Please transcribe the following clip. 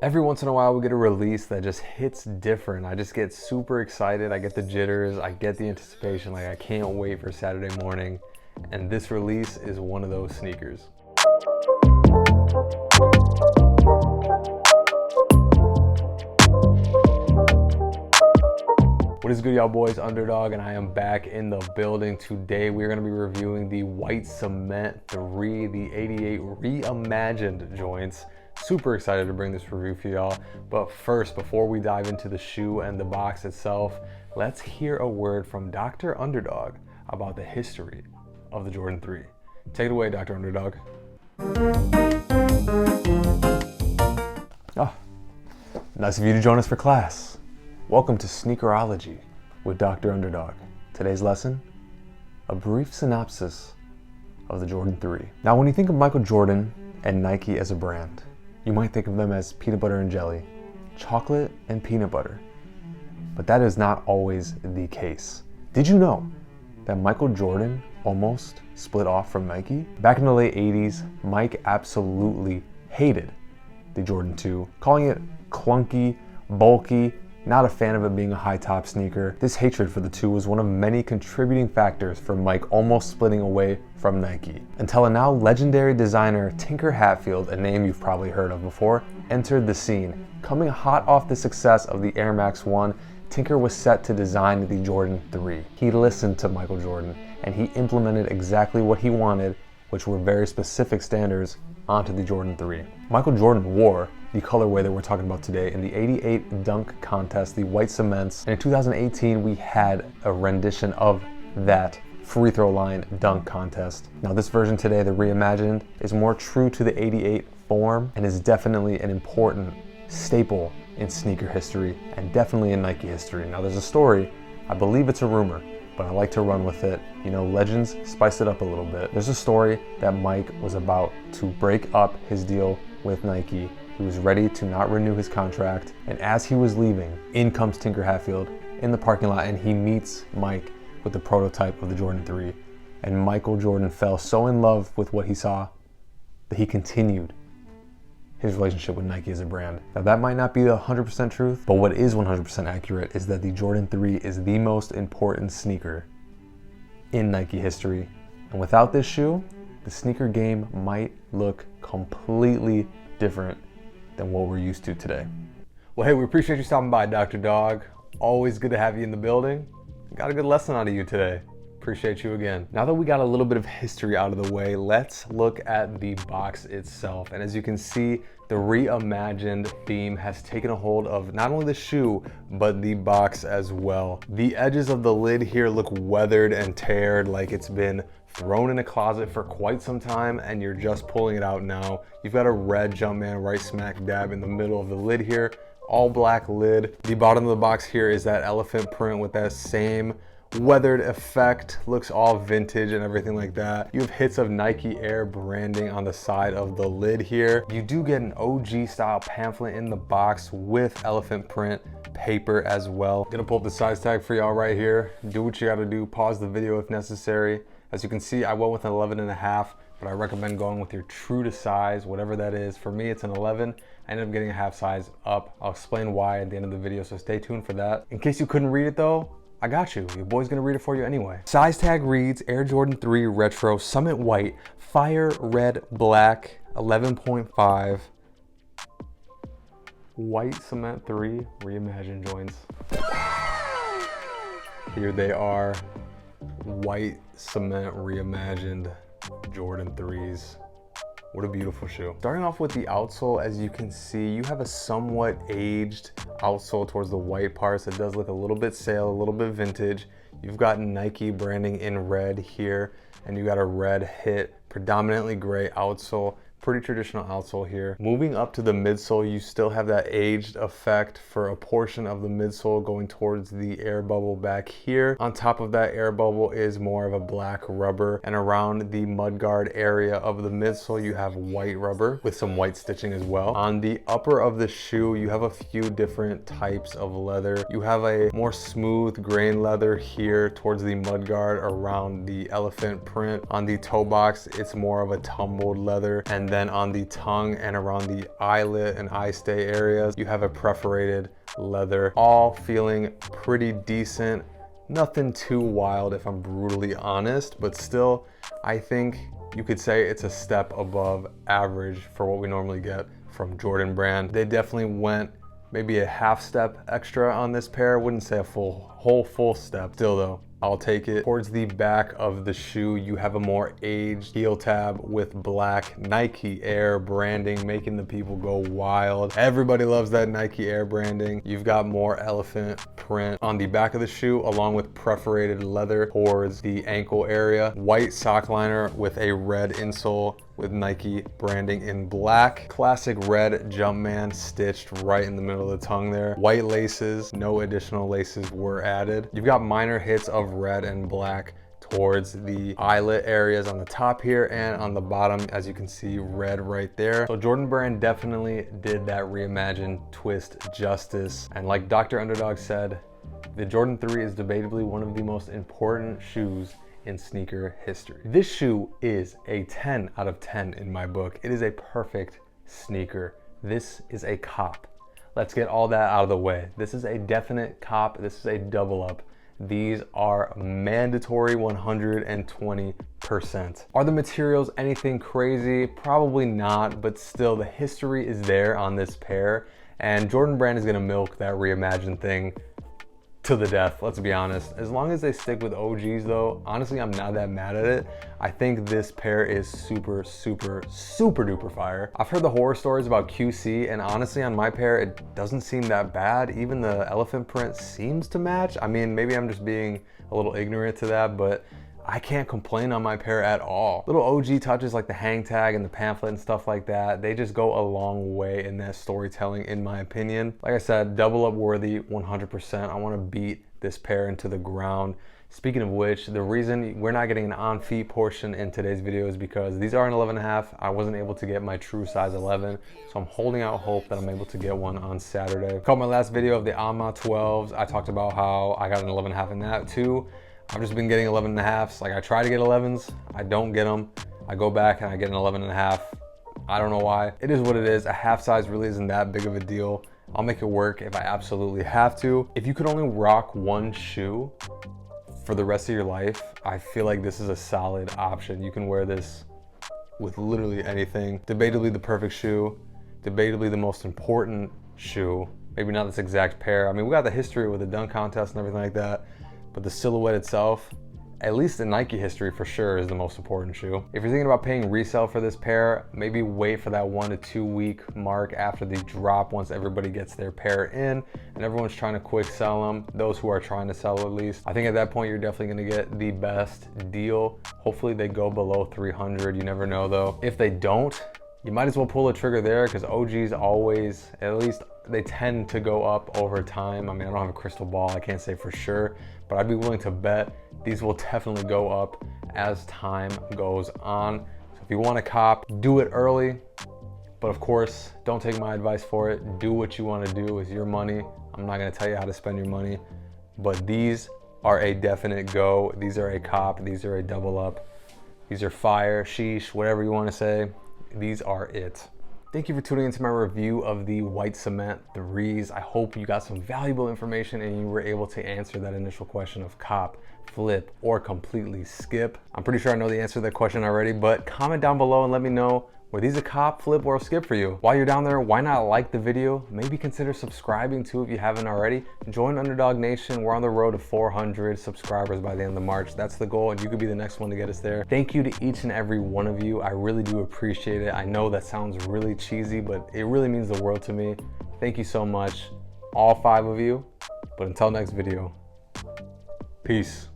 Every once in a while we get a release that just hits different. I just get super excited. I get the jitters, I get the anticipation, like I can't wait for Saturday morning. And this release is one of those sneakers. What is good, y'all boys? Underdog, and I am back in the building. Today we're going to be reviewing the White Cement 3, the 88 reimagined joints. Super excited to bring this review for y'all. But first, before we dive into the shoe and the box itself, let's hear a word from Dr. Underdog about the history of the Jordan 3. Take it away, Dr. Underdog. Oh, nice of you to join us for class. Welcome to Sneakerology with Dr. Underdog. Today's lesson, a brief synopsis of the Jordan 3. Now, when you think of Michael Jordan and Nike as a brand, you might think of them as peanut butter and jelly, chocolate and peanut butter. But that is not always the case. Did you know that Michael Jordan almost split off from Nike? Back in the late 80s, Mike absolutely hated the Jordan 2, calling it clunky, bulky, not a fan of it being a high top sneaker. This hatred for the two was one of many contributing factors for Mike almost splitting away from Nike. Until a now legendary designer, Tinker Hatfield, a name you've probably heard of before, entered the scene. Coming hot off the success of the Air Max 1, Tinker was set to design the Jordan 3. He listened to Michael Jordan and he implemented exactly what he wanted, which were very specific standards, onto the Jordan 3. Michael Jordan wore the colorway that we're talking about today in the 88 dunk contest, the White Cements. And in 2018, we had a rendition of that free throw line dunk contest. Now this version today, the reimagined, is more true to the 88 form and is definitely an important staple in sneaker history and definitely in Nike history. Now there's a story, I believe it's a rumor, but I like to run with it. You know, legends spice it up a little bit. There's a story that Mike was about to break up his deal with Nike. He was ready to not renew his contract. And as he was leaving, in comes Tinker Hatfield in the parking lot and he meets Mike with the prototype of the Jordan 3. And Michael Jordan fell so in love with what he saw that he continued his relationship with Nike as a brand. Now that might not be the 100% truth, but what is 100% accurate is that the Jordan 3 is the most important sneaker in Nike history. And without this shoe, the sneaker game might look completely different than what we're used to today. Well, hey, we appreciate you stopping by, Dr. Dog. Always good to have you in the building. Got a good lesson out of you today. Appreciate you again. Now that we got a little bit of history out of the way, let's look at the box itself. And as you can see, the reimagined theme has taken a hold of not only the shoe, but the box as well. The edges of the lid here look weathered and teared, like it's been thrown in a closet for quite some time and you're just pulling it out now. You've got a red Jumpman right smack dab in the middle of the lid here, all black lid. The bottom of the box here is that elephant print with that same weathered effect, looks all vintage and everything like that. You have hits of Nike Air branding on the side of the lid here. You do get an OG style pamphlet in the box with elephant print paper as well. Gonna pull up the size tag for y'all right here. Do what you gotta do, pause the video if necessary. As you can see, I went with an 11.5, but I recommend going with your true to size, whatever that is. For me, it's an 11. I ended up getting a half size up. I'll explain why at the end of the video, so stay tuned for that. In case you couldn't read it though, I got you. Your boy's gonna read it for you anyway. Size tag reads Air Jordan 3 Retro Summit White, Fire Red Black, 11.5. White Cement 3 reimagined joints. Here they are. White Cement reimagined Jordan 3s. What a beautiful shoe. Starting off with the outsole, as you can see, you have a somewhat aged outsole towards the white parts. It does look a little bit stale, a little bit vintage. You've got Nike branding in red here, and you got a red hit, predominantly gray outsole. Pretty traditional outsole here. Moving up to the midsole, you still have that aged effect for a portion of the midsole going towards the air bubble back here. On top of that air bubble is more of a black rubber, and around the mudguard area of the midsole, you have white rubber with some white stitching as well. On the upper of the shoe, you have a few different types of leather. You have a more smooth grain leather here towards the mudguard around the elephant print. On the toe box, it's more of a tumbled leather, and then then on the tongue and around the eyelet and eye stay areas, you have a perforated leather, all feeling pretty decent. Nothing too wild if I'm brutally honest, but still, I think you could say it's a step above average for what we normally get from Jordan Brand. They definitely went maybe a half step extra on this pair. Wouldn't say a whole full step. Still though, I'll take it. Towards the back of the shoe, you have a more aged heel tab with black Nike Air branding, making the people go wild. Everybody loves that Nike Air branding. You've got more elephant print on the back of the shoe, along with perforated leather towards the ankle area. White sock liner with a red insole with Nike branding in black. Classic red Jumpman stitched right in the middle of the tongue there. White laces, no additional laces were added. You've got minor hits of red and black towards the eyelet areas on the top here, and on the bottom, as you can see, red right there. So Jordan Brand definitely did that reimagined twist justice. And like Dr. Underdog said, the Jordan 3 is debatably one of the most important shoes in sneaker history. This shoe is a 10 out of 10 in my book. It is a perfect sneaker. This is a cop. Let's get all that out of the way. This is a definite cop. This is a double up. These are mandatory 120%. Are the materials anything crazy? Probably not, but still the history is there on this pair, and Jordan Brand is gonna milk that reimagined thing to the death, let's be honest. As long as they stick with OGs though, honestly, I'm not that mad at it. I think this pair is super duper fire. I've heard the horror stories about QC, and honestly on my pair, it doesn't seem that bad. Even the elephant print seems to match. I mean, maybe I'm just being a little ignorant to that, but I can't complain on my pair at all. Little OG touches like the hang tag and the pamphlet and stuff like that, they just go a long way in that storytelling, in my opinion. Like I said, double up worthy 100%. I want to beat this pair into the ground. Speaking of which, the reason we're not getting an on feet portion in today's video is because these are an 11.5. I wasn't able to get my true size 11, so I'm holding out hope that I'm able to get one on Saturday. Caught my last video of the Amma 12s. I talked about how I got an 11.5 in that too. I've just been getting 11.5s. Like, I try to get 11s, I don't get them. I go back and I get an 11.5. I don't know why. It is what it is. A half size really isn't that big of a deal. I'll make it work if I absolutely have to. If you could only rock one shoe for the rest of your life, I feel like this is a solid option. You can wear this with literally anything. Debatably the perfect shoe, debatably the most important shoe. Maybe not this exact pair. I mean, we got the history with the dunk contest and everything like that, but the silhouette itself, at least in Nike history for sure, is the most important shoe. If you're thinking about paying resale for this pair, maybe wait for that 1 to 2 week mark after the drop, once everybody gets their pair in and everyone's trying to quick sell them, those who are trying to sell at least. I think at that point you're definitely gonna get the best deal. Hopefully they go below 300, you never know though. If they don't, you might as well pull the trigger there, because OGs always, at least they tend to go up over time. I mean, I don't have a crystal ball, I can't say for sure, but I'd be willing to bet these will definitely go up as time goes on. So if you want to cop, do it early, but of course, don't take my advice for it. Do what you want to do with your money. I'm not going to tell you how to spend your money, but these are a definite go. These are a cop, these are a double up, these are fire, sheesh, whatever you want to say. These are it. Thank you for tuning into my review of the White Cement 3s. I hope you got some valuable information and you were able to answer that initial question of cop, flip, or completely skip. I'm pretty sure I know the answer to that question already, but comment down below and let me know, were these a cop, flip, or a skip for you? While you're down there, why not like the video? Maybe consider subscribing too if you haven't already. Join Underdog Nation. We're on the road to 400 subscribers by the end of March. That's the goal, and you could be the next one to get us there. Thank you to each and every one of you. I really do appreciate it. I know that sounds really cheesy, but it really means the world to me. Thank you so much, all 5 of you. But until next video, peace.